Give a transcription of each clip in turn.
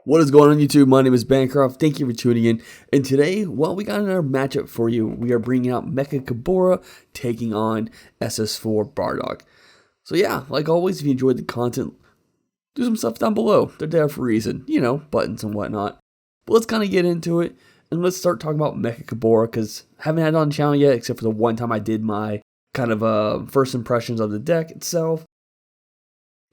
What is going on YouTube? My name is Bancroft. Thank you for tuning in. And today, well, we got another matchup for you. We are bringing out Mechikabura taking on SS4 Bardock. So yeah, like always, if you enjoyed the content, do some stuff down below. They're there for a reason. You know, buttons and whatnot. But let's kind of get into it. And let's start talking about Mechikabura, because I haven't had it on the channel yet, except for the one time I did my kind of first impressions of the deck itself.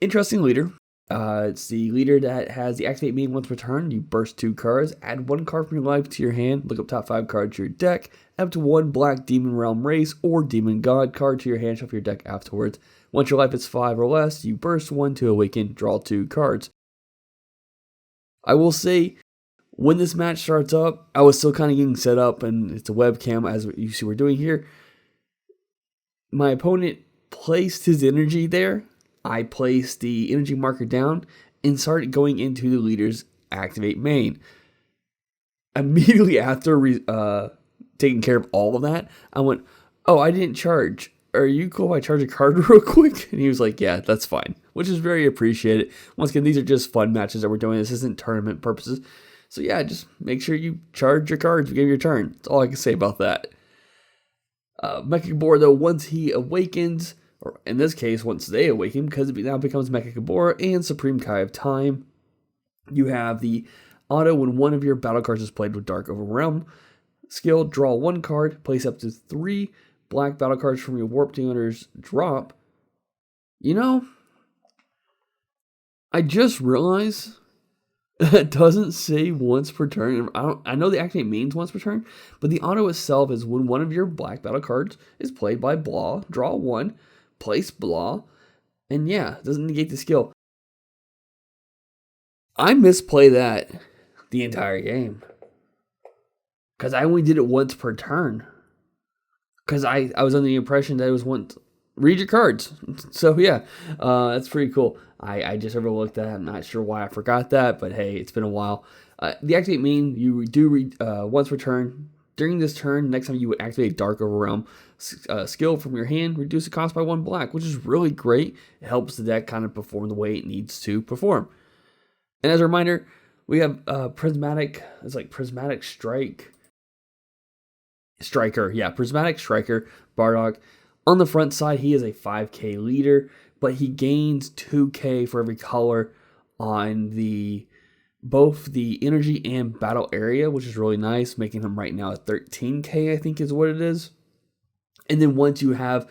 Interesting leader. It's the leader that has the activate mean once per turn. You burst 2 cards, add 1 card from your life to your hand, look up top 5 cards to your deck, add up to 1 black Demon Realm Race or Demon God card to your hand, shuffle your deck afterwards. Once your life is 5 or less, you burst 1 to awaken, draw 2 cards. I will say, when this match starts up, I was still kind of getting set up, and it's a webcam as you see we're doing here. My opponent placed his energy there. I placed the energy marker down and started going into the leader's activate main. Immediately after taking care of all of that, I went, oh, I didn't charge. Are you cool if I charge a card real quick? And he was like, yeah, that's fine, which is very appreciated. Once again, these are just fun matches that we're doing. This isn't tournament purposes. So yeah, just make sure you charge your cards to give your turn. That's all I can say about that. Mechikabura, though, once he awakens, or in this case, once they awaken, because it now becomes Mechikabura and Supreme Kai of Time, you have the auto when one of your battle cards is played with Dark Overwhelm skill, draw 1 card, place up to 3 black battle cards from your warp-geta owner's drop. You know, I just realized that doesn't say once per turn. I know the activate means once per turn, but the auto itself is when one of your black battle cards is played by blah, draw 1, place blah, and yeah, doesn't negate the skill. I misplay that the entire game, because I only did it once per turn, because I was under the impression that it was once. Read your cards. So yeah, that's pretty cool. I just overlooked that. I'm not sure why I forgot that, but hey, it's been a while. The activate mean, you do read once per turn. During this turn, next time you would activate Dark Overwhelm skill from your hand, reduce the cost by 1 black, which is really great. It helps the deck kind of perform the way it needs to perform. And as a reminder, we have Prismatic, it's like Prismatic Striker, yeah, Prismatic Striker, Bardock. On the front side, he is a 5k leader, but he gains 2k for every color on both the energy and battle area, which is really nice, making him right now at 13k, I think is what it is. And then once you have,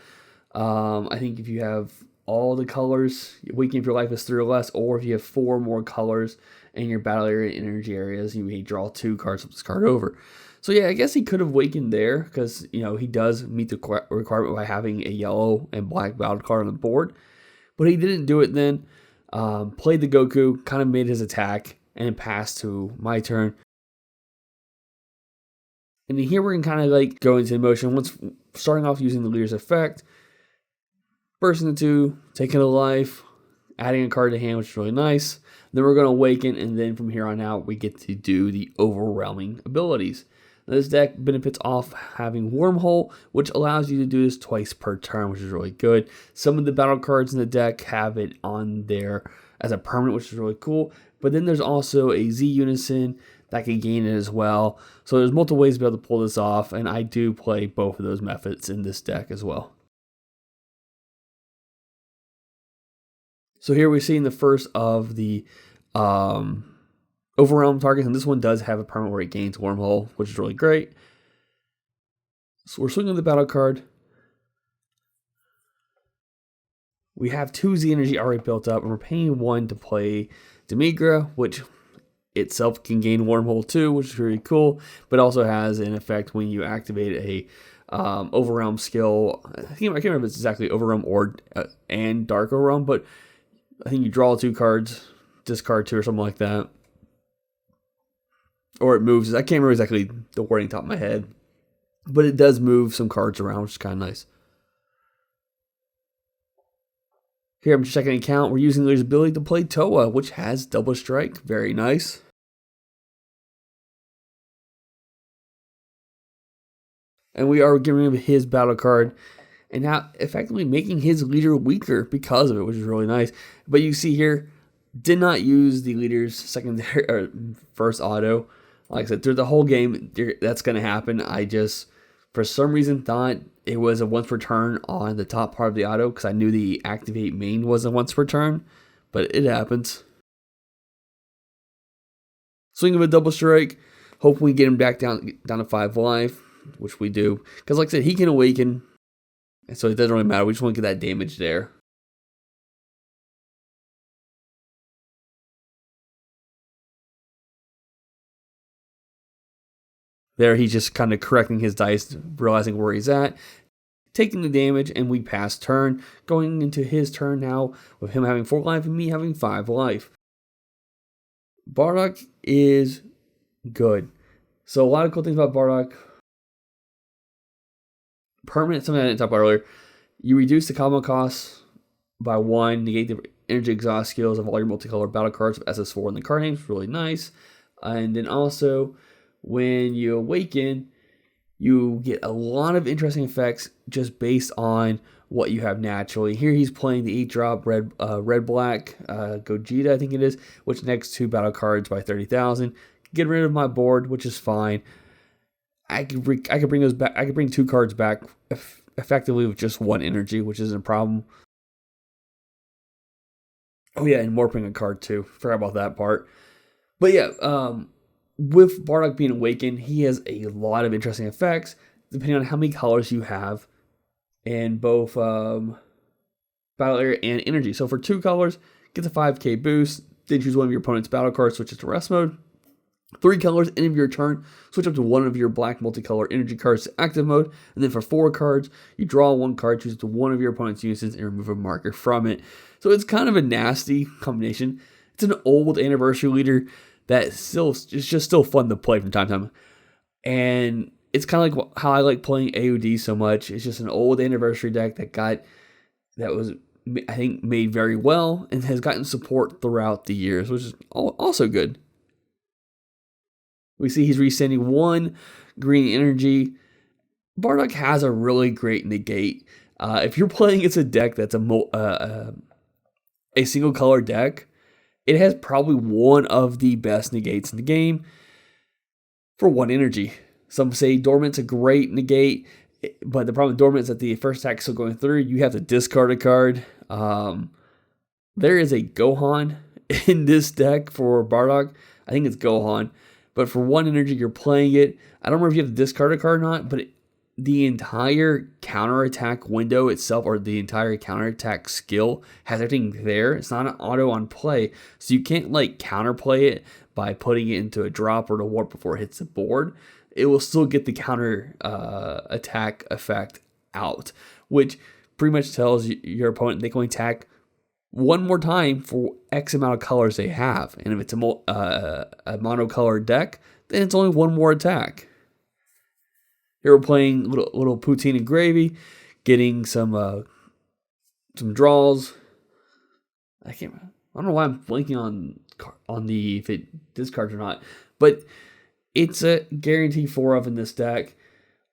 I think if you have all the colors, awakening if your life is 3 or less, or if you have 4 more colors in your battle area and energy areas, you may draw 2 cards from this card over. So yeah, I guess he could have awakened there, because, you know, he does meet the requirement by having a yellow and black battle card on the board. But he didn't do it then. Played the Goku, kind of made his attack, and passed to my turn. And here we're going to kind of like go into motion. Once starting off using the leader's effect, bursting into 2, taking a life, adding a card to hand, which is really nice. Then we're going to awaken, and then from here on out, we get to do the overwhelming abilities. Now, this deck benefits off having Wormhole, which allows you to do this twice per turn, which is really good. Some of the battle cards in the deck have it on there as a permanent, which is really cool. But then there's also a Z Unison that can gain it as well. So there's multiple ways to be able to pull this off, and I do play both of those methods in this deck as well. So here we're seeing the first of the overwhelm targets, and this one does have a permanent where it gains Wormhole, which is really great. So we're swinging the battle card. We have 2 Z energy already built up, and we're paying 1 to play Demigra, which itself can gain Wormhole too, which is really cool, but also has an effect when you activate a Overwhelm skill. I can't remember if it's exactly Overwhelm or and Dark Overwhelm, but I think you draw 2 cards, discard 2 or something like that. Or it moves. I can't remember exactly the wording top of my head, but it does move some cards around, which is kind of nice. Here I'm checking an account. We're using the leader's ability to play Toa, which has double strike. Very nice. And we are getting rid of his battle card, and now effectively making his leader weaker because of it, which is really nice. But you see here, Did not use the leader's secondary or first auto. Like I said, through the whole game, that's going to happen. I just, for some reason, thought it was a once per turn on the top part of the auto because I knew the activate main was a once per turn, but it happens. Swing of a double strike. Hope we get him back down to 5 life, which we do. Because like I said, he can awaken, so it doesn't really matter. We just want to get that damage there. There, he's just kind of correcting his dice, realizing where he's at, taking the damage, and we pass turn. Going into his turn now, with him having 4 life and me having 5 life. Bardock is good. So a lot of cool things about Bardock. Permanent, something I didn't talk about earlier. You reduce the combo cost by 1, negate the energy exhaust skills of all your multicolored battle cards with SS4 in the card names. Really nice. And then also, when you awaken, you get a lot of interesting effects just based on what you have naturally. Here he's playing the 8-drop red-black Gogeta, I think it is, which next 2 battle cards by 30,000. Get rid of my board, which is fine. I could bring those back. I could bring 2 cards back effectively with just 1 energy, which isn't a problem. Oh yeah, and warping a card too. Forgot about that part. But yeah, with Bardock being awakened, he has a lot of interesting effects depending on how many colors you have in both battle area and energy. So for 2 colors, get the 5k boost. Then choose one of your opponent's battle cards, switch it to rest mode. 3 colors, end of your turn, switch up to one of your black multicolor energy cards to active mode. And then for 4 cards, you draw 1 card, choose it to one of your opponent's uses, and remove a marker from it. So it's kind of a nasty combination. It's an old anniversary leader that is just still fun to play from time to time. And it's kind of like how I like playing AOD so much. It's just an old anniversary deck that was, I think, made very well and has gotten support throughout the years, which is also good. We see he's resending 1 green energy. Bardock has a really great negate. If you're playing against a deck that's a single color deck, it has probably one of the best negates in the game for 1 energy. Some say Dormant's a great negate, but the problem with Dormant is that the first attack is still going through. You have to discard a card. There is a Gohan in this deck for Bardock. I think it's Gohan. But for 1 energy, you're playing it. I don't remember if you have to discard a card or not, but the entire counterattack window itself, or the entire counterattack skill, has everything there. It's not an auto on play, so you can't like counterplay it by putting it into a drop or to warp before it hits the board. It will still get the counter attack effect out, which pretty much tells your opponent they can attack 1 more time for X amount of colors they have. And if it's a monocolored deck, then it's only 1 more attack. Here we're playing little poutine and gravy, getting some draws. I don't know why I'm blanking on the if it discards or not, but it's a guarantee 4 of in this deck.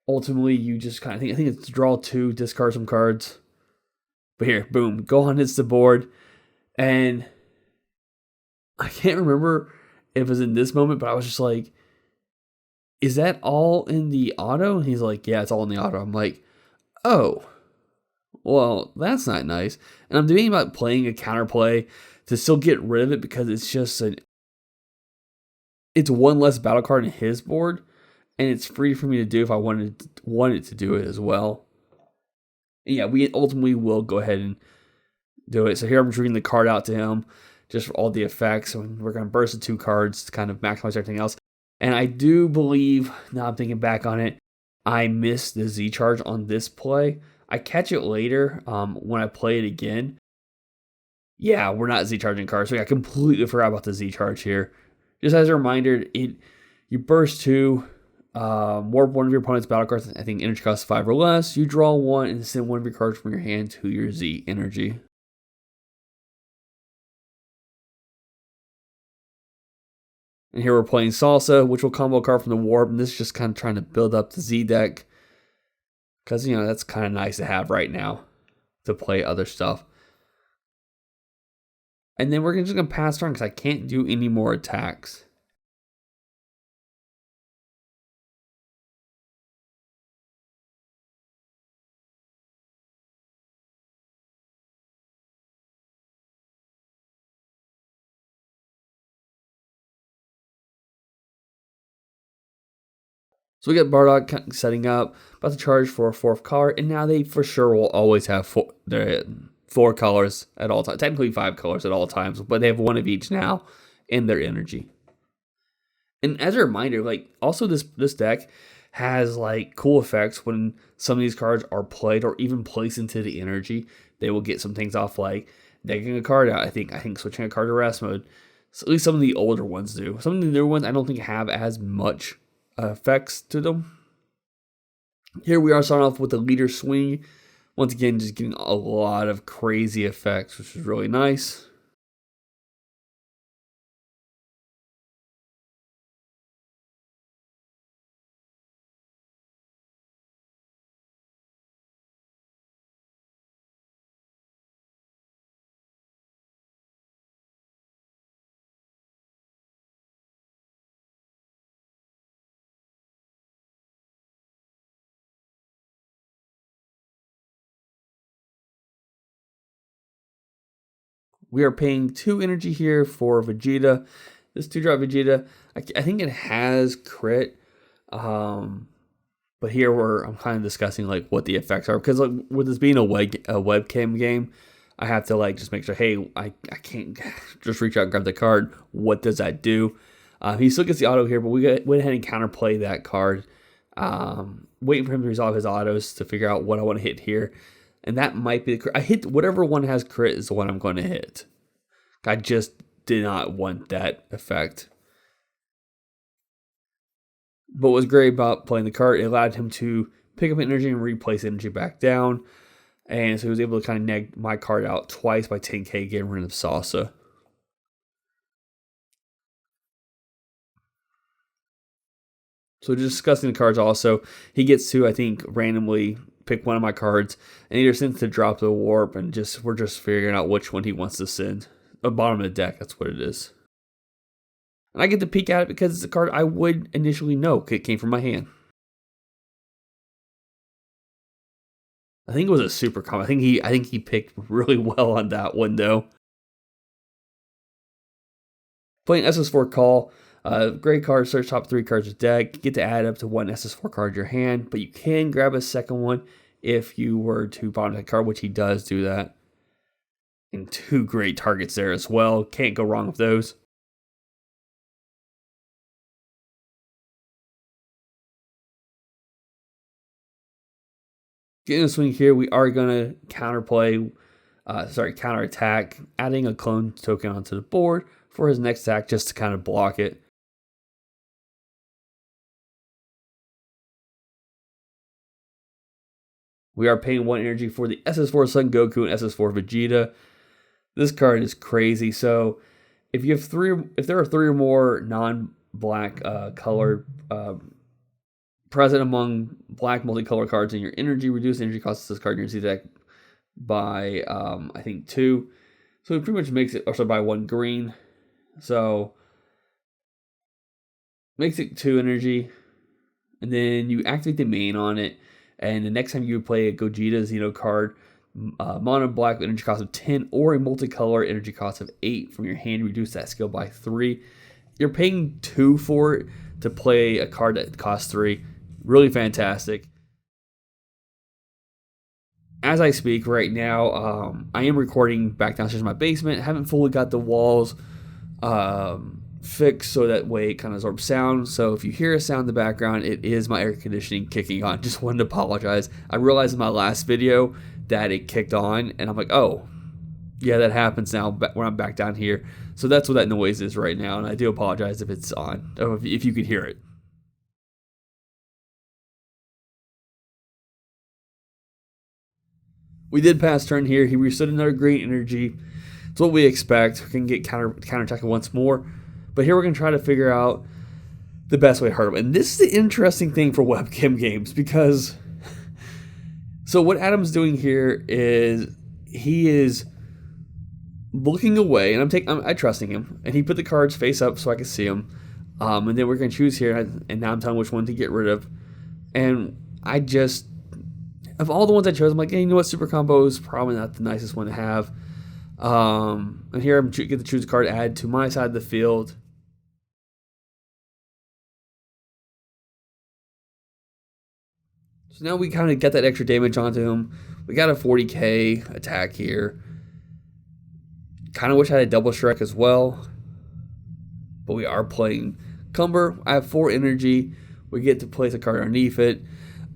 Ultimately, you just kind of I think it's draw 2, discard some cards. But here, boom, Gohan hits the board, and I can't remember if it was in this moment, but I was just like, is that all in the auto? And he's like, yeah, it's all in the auto. I'm like, oh, well, that's not nice. And I'm debating about playing a counterplay to still get rid of it because it's just it's 1 less battle card in his board, and it's free for me to do if I wanted to do it as well. Yeah, we ultimately will go ahead and do it. So here I'm reading the card out to him just for all the effects. And we're going to burst the 2 cards to kind of maximize everything else. And I do believe, now I'm thinking back on it, I missed the Z charge on this play. I catch it later when I play it again. Yeah, we're not Z charging cards. So I completely forgot about the Z charge here. Just as a reminder, you burst 2. Warp 1 of your opponent's battle cards. I think energy costs 5 or less. You draw 1 and send 1 of your cards from your hand to your Z energy. And here we're playing Salsa, which will combo a card from the Warp. And this is just kind of trying to build up the Z deck. Because, that's kind of nice to have right now to play other stuff. And then we're just going to pass turn because I can't do any more attacks. So we get Bardock setting up, about to charge for a 4th card, and now they for sure will always have 4 colors at all times. Technically 5 colors at all times, but they have 1 of each now in their energy. And as a reminder, like also this deck has like cool effects when some of these cards are played or even placed into the energy. They will get some things off, like taking a card out. I think switching a card to rest mode. So at least some of the older ones do. Some of the newer ones I don't think have as much effects to them. Here we are starting off with the leader swing. Once again, just getting a lot of crazy effects, which is really nice. We are paying 2 energy here for Vegeta. This 2-drop Vegeta, I think it has crit. But here I'm kind of discussing like what the effects are, because like with this being a webcam game, I have to like just make sure, hey, I can't just reach out and grab the card. What does that do? He still gets the auto here, but we went ahead and counterplay that card. Waiting for him to resolve his autos to figure out what I want to hit here. And that might be the crit. I hit whatever one has crit is the one I'm going to hit. I just did not want that effect. But what was great about playing the card, it allowed him to pick up energy and replace energy back down. And so he was able to kind of neg my card out twice by 10k, getting rid of Salsa. So just discussing the cards also, he gets to, I think, randomly pick one of my cards and either sends to drop the warp, and we're just figuring out which one he wants to send. The bottom of the deck, that's what it is. And I get to peek at it because it's a card I would initially know it came from my hand. I think it was a super common. I think he picked really well on that one though. Playing SS4 Call. Great card, search top 3 cards of deck. Get to add up to 1 SS4 card in your hand, but you can grab a second one if you were to bottom that card, which he does do that. And 2 great targets there as well. Can't go wrong with those. Getting a swing here, we are going to counterattack, adding a clone token onto the board for his next attack just to kind of block it. We are paying 1 energy for the SS4 Son Goku and SS4 Vegeta. This card is crazy. So if there are 3 or more non-black colored present among black multicolor cards in your energy, reduce energy cost of this card in your deck by I think 2. So it pretty much makes it, also by 1 green. So makes it 2 energy, and then you activate the main on it. And the next time you play a Gogeta Xeno card, mono black energy cost of 10 or a multicolor energy cost of 8 from your hand, reduce that skill by 3. You're paying 2 for it to play a card that costs 3. Really fantastic. As I speak right now, I am recording back downstairs in my basement. Haven't fully got the walls fixed so that way it kind of absorbs sound. So if you hear a sound in the background, it is my air conditioning kicking on. Just wanted to apologize. I realized in my last video that it kicked on, and I'm like, oh, yeah, that happens now when I'm back down here. So that's what that noise is right now, and I do apologize if it's on, or if you could hear it. We did pass turn here. He restood another green energy. It's what we expect. We can get counterattack once more. But here we're going to try to figure out the best way to hurt him. And this is the interesting thing for webcam games, because so what Adam's doing here is he is looking away, and I'm trusting him, and he put the cards face up so I could see them. And then we're gonna choose here, and now I'm telling which one to get rid of. And I just, of all the ones I chose, I'm like, hey, you know what, super combo is probably not the nicest one to have. And here I'm get to choose a card, add to my side of the field. So now we kind of get that extra damage onto him. We got a 40k attack here. Kind of wish I had a double strike as well. But we are playing Cumber. I have 4 energy. We get to place a card underneath it.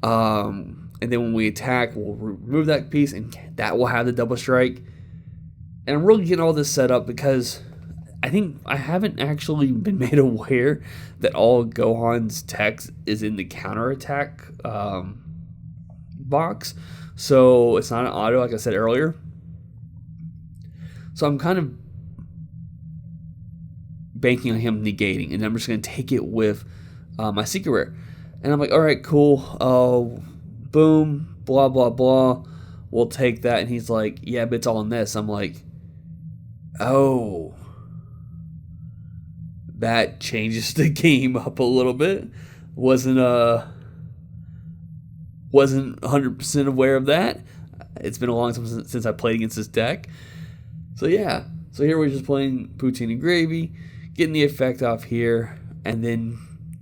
And then when we attack, we'll remove that piece, and that will have the double strike. And I'm really getting all this set up because I think I haven't actually been made aware that all Gohan's text is in the counterattack box. So it's not an auto, like I said earlier. So I'm kind of banking on him negating, and I'm just going to take it with my secret rare. And I'm like, all right, cool. Boom, blah, blah, blah. We'll take that. And he's like, yeah, but it's all in this. I'm like, oh. That changes the game up a little bit. Wasn't 100% aware of that. It's been a long time since I played against this deck. So yeah. So here we're just playing poutine and gravy, getting the effect off here, and then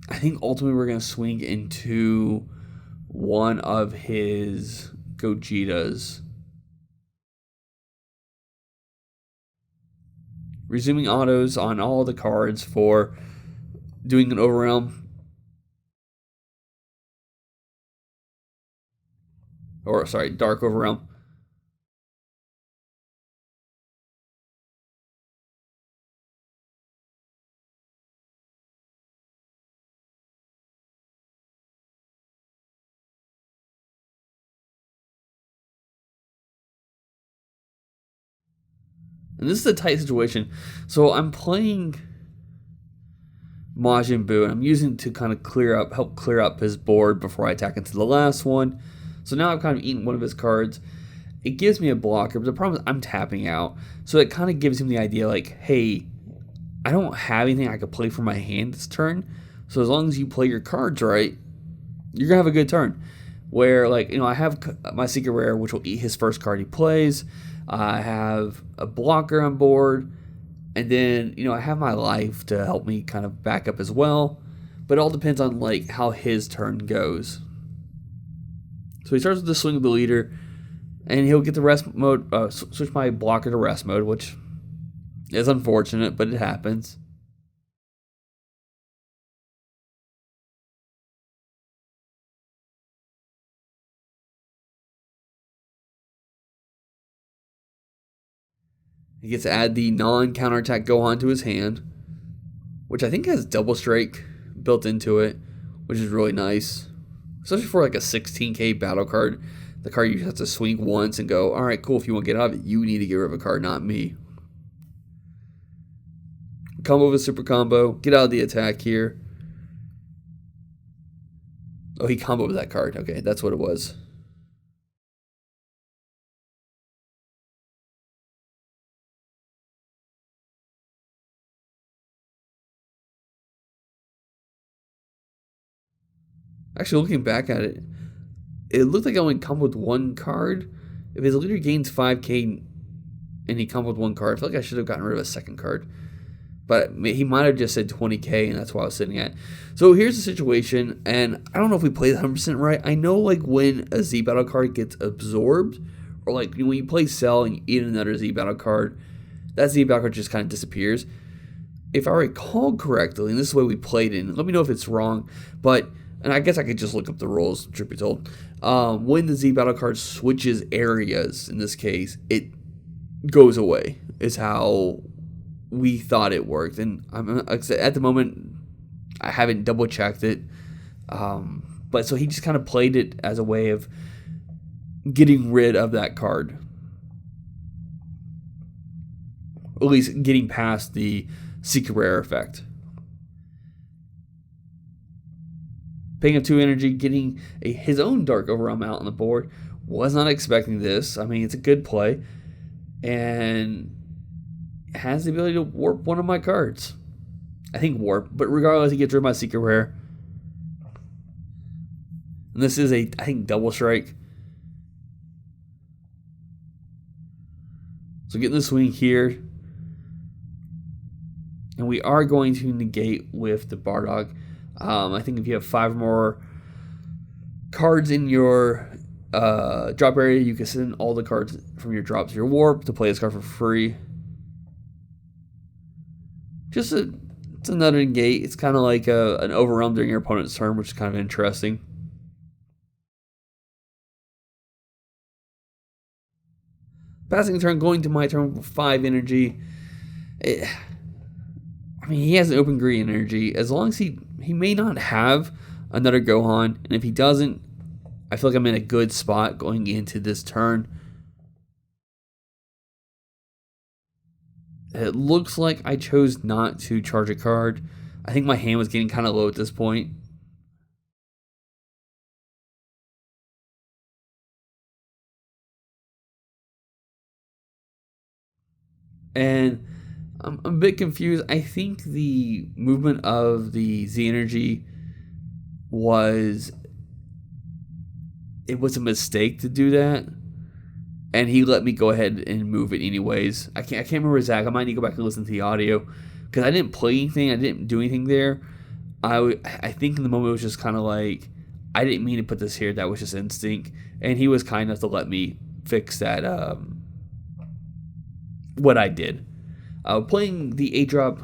I think ultimately we're going to swing into one of his Gogetas. Resuming autos on all the cards for doing an overwhelm. Or, sorry, dark overwhelm. And this is a tight situation. So I'm playing Majin Buu, and I'm using to kind of help clear up his board before I attack into the last one. So now I've kind of eaten one of his cards. It gives me a blocker, but the problem is I'm tapping out. So it kind of gives him the idea like, hey, I don't have anything I could play for my hand this turn. So as long as you play your cards right, you're going to have a good turn. Where, like, I have my secret rare, which will eat his first card he plays. I have a blocker on board, and then, I have my life to help me kind of back up as well. But it all depends on, like, how his turn goes. So he starts with the swing of the leader, and he'll get the rest mode, switch my blocker to rest mode, which is unfortunate, but it happens. He gets to add the non-counterattack Gohan to his hand, which I think has double strike built into it, which is really nice. Especially for like a 16k battle card. The card you have to swing once and go, alright, cool, if you want to get out of it, you need to get rid of a card, not me. Combo with super combo. Get out of the attack here. Oh, he comboed with that card. Okay, that's what it was. Actually, looking back at it, it looked like I only comboed with one card. If his leader gains 5k and he comboed with one card, I feel like I should have gotten rid of a second card. But he might have just said 20k, and that's what I was sitting at. So here's the situation, and I don't know if we played 100% right. I know, like, when a Z battle card gets absorbed, or like when you play Cell and you eat another Z battle card, that Z battle card just kind of disappears. If I recall correctly, and this is the way we played it, and let me know if it's wrong, but... And I guess I could just look up the rules, truth be told. When the Z battle card switches areas, in this case, it goes away, is how we thought it worked. And at the moment, I haven't double checked it. But so he just kind of played it as a way of getting rid of that card. At least getting past the secret rare effect. Paying up 2 energy, getting his own Dark Overwhelm out on the board. Was not expecting this. I mean, it's a good play. And has the ability to warp one of my cards. I think warp, but regardless, he gets rid of my secret rare. And this is I think, double strike. So getting the swing here. And we are going to negate with the Bardock. I think if you have 5 more cards in your drop area, you can send all the cards from your drop to your warp to play this card for free. It's another negate. It's kind of like an overwhelm during your opponent's turn, which is kind of interesting. Passing the turn, going to my turn with 5 energy. I mean, he has an open green energy. As long as he may not have another Gohan, and if he doesn't, I feel like I'm in a good spot going into this turn. It looks like I chose not to charge a card. I think my hand was getting kind of low at this point. And I'm a bit confused. I think the movement of the Z energy was a mistake to do that. And he let me go ahead and move it anyways. I can't remember exactly. I might need to go back and listen to the audio because I didn't play anything. I didn't do anything there. I think in the moment it was just kind of like I didn't mean to put this here. That was just instinct. And he was kind enough to let me fix that. What I did. Playing the 8-drop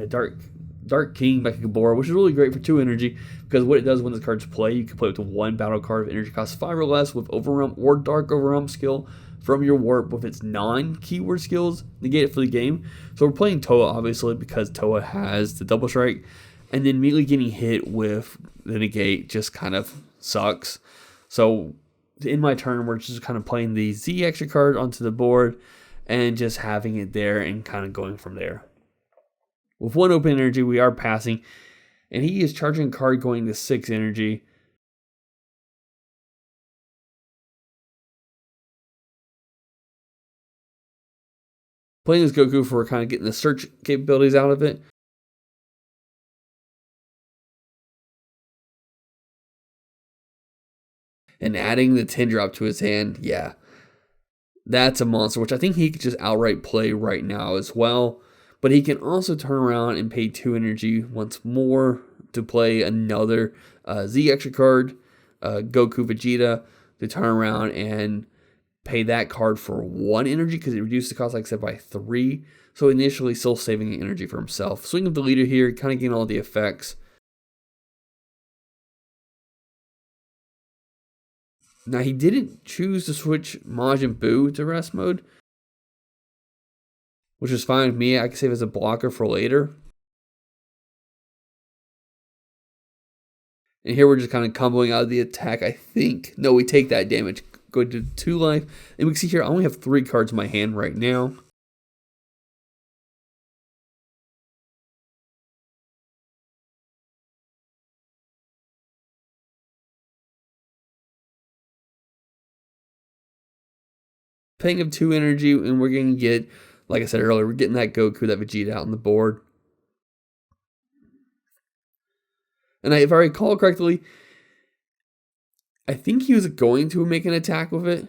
Dark King Mechikabura, which is really great for 2 energy, because what it does when the cards play, you can play with 1 battle card of energy cost 5 or less with Overwhelm or Dark Overwhelm skill from your warp with its non-keyword skills, negate it for the game. So we're playing Toa, obviously, because Toa has the double strike, and then immediately getting hit with the negate just kind of sucks. So in my turn, we're just kind of playing the Z extra card onto the board, and just having it there and kind of going from there. With 1 open energy, we are passing, and he is charging a card going to 6 energy. Playing this Goku for kind of getting the search capabilities out of it. And adding the 10-drop to his hand, yeah. That's a monster, which I think he could just outright play right now as well. But he can also turn around and pay 2 energy once more to play another Z extra card, Goku Vegeta, to turn around and pay that card for 1 energy because it reduced the cost, like I said, by 3. So initially still saving energy for himself. Swing of the leader here, kind of getting all the effects. Now he didn't choose to switch Majin Buu to rest mode, which is fine with me. I can save as a blocker for later. And here we're just kind of comboing out of the attack, I think. No, we take that damage. Go to 2 life. And we can see here, I only have 3 cards in my hand right now. Paying him 2 energy, and we're going to get, like I said earlier, we're getting that Goku, that Vegeta out on the board. And if I recall correctly, I think he was going to make an attack with it.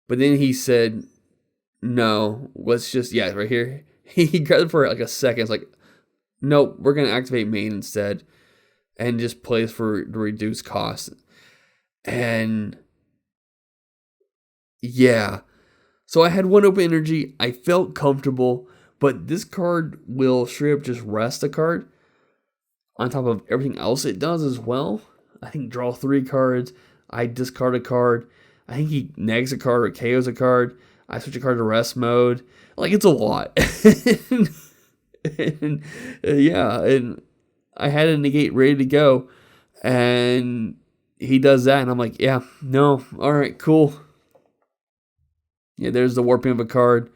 But then he said, no, let's just, yeah, right here. He grabbed it for like a second. It's like, nope, we're going to activate main instead. And just plays for the reduced cost. And yeah. So I had 1 open energy. I felt comfortable. But this card will straight up just rest a card on top of everything else it does as well. I think draw 3 cards. I discard a card. I think he negs a card or KOs a card. I switch a card to rest mode. Like, it's a lot. and I had a negate ready to go. And he does that. And I'm like, yeah, no. All right, cool. Yeah, there's the warping of a card.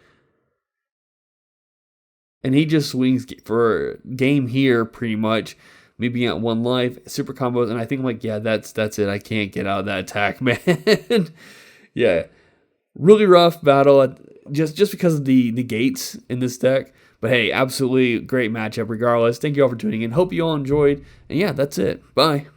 And he just swings for game here, pretty much. Me being at 1 life, super combos, and I think I'm like, yeah, that's it. I can't get out of that attack, man. Yeah, really rough battle. just because of the negates in this deck. But hey, absolutely great matchup regardless. Thank you all for tuning in. Hope you all enjoyed. And yeah, that's it. Bye.